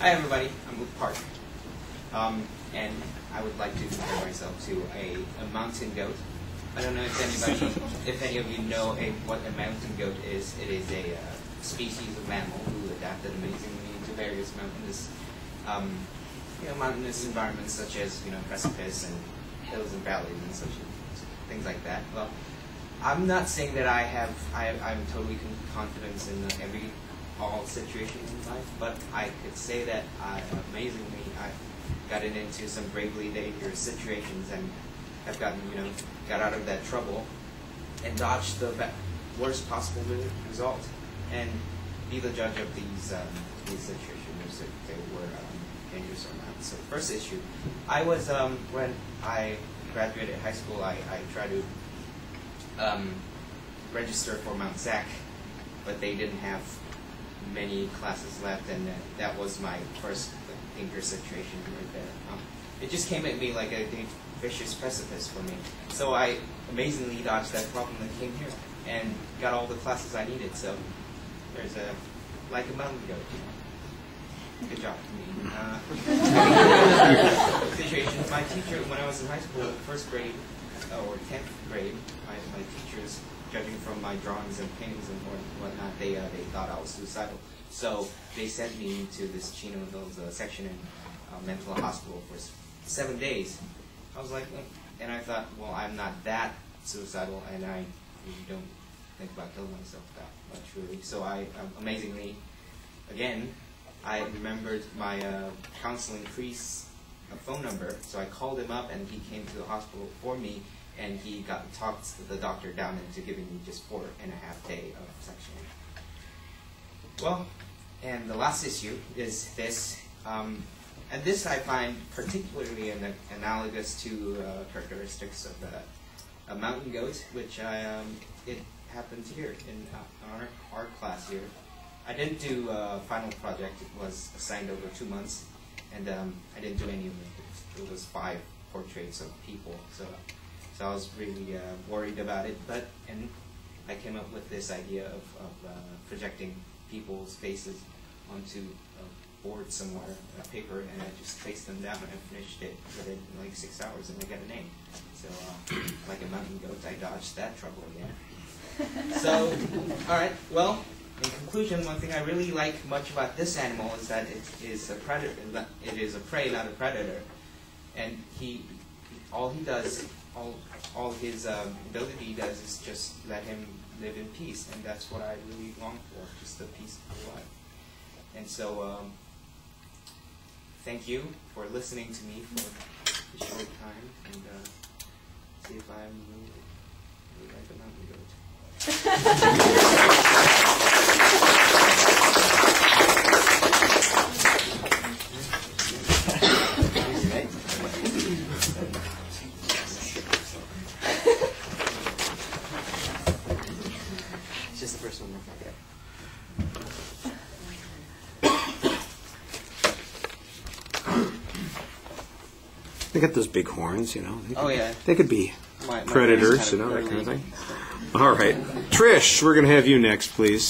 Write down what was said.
Hi everybody, I'm Ook Park, and I would like to compare myself to a mountain goat. I don't know if any of you know what a mountain goat is. It is a species of mammal who adapted amazingly to various mountainous, mountainous environments such as precipice and hills and valleys and such things like that. Well, I'm not saying that I'm totally confident in all situations in life, but I could say that amazingly I've gotten into some gravely dangerous situations and have got out of that trouble and dodged the worst possible result, and be the judge of these situations if they were dangerous or not. So first issue, I was when I graduated high school, I tried to register for Mount Sac, but they didn't have many classes left, and that was my first dangerous situation right there. It just came at me like a vicious precipice for me. So I amazingly dodged that problem and came here and got all the classes I needed. So there's like a mountain goat. Good job to me. Situation. My teacher, when I was in high school, first grade or 10th grade, my teachers, judging from my drawings and paintings and whatnot, they thought I was suicidal. So they sent me to this Chino Hills section in mental hospital for 7 days. I was like, and I thought, well, I'm not that suicidal, and I really don't think about killing myself that much, really. So I, amazingly, again, I remembered my counseling priest's phone number, so I called him up, and he came to the hospital for me, and he talked the doctor down into giving me just 4.5 days of sectioning. Well, and the last issue is this, and this I find particularly analogous to characteristics of a mountain goat, which it happened here in our class here. I didn't do a final project. It was assigned over 2 months, and I didn't do any of it. It was 5 portraits of people, so I was really worried about it. And I came up with this idea of projecting people's faces onto a board somewhere, a paper, and I just traced them down, and I finished it within like 6 hours, and I got a name. So, like a mountain goat, I dodged that trouble again. So, all right, well, in conclusion, one thing I really like much about this animal is that it is a predator. It is a prey, not a predator. And all his ability does is just let him live in peace, and that's what I really long for, just a peaceful life. And so, thank you for listening to me for a short time, and see if I'm really like a mountain goat. Just the first one. Okay. They got those big horns, Oh yeah. They could be predators, that kind of thing. All right, Trish, we're going to have you next, please.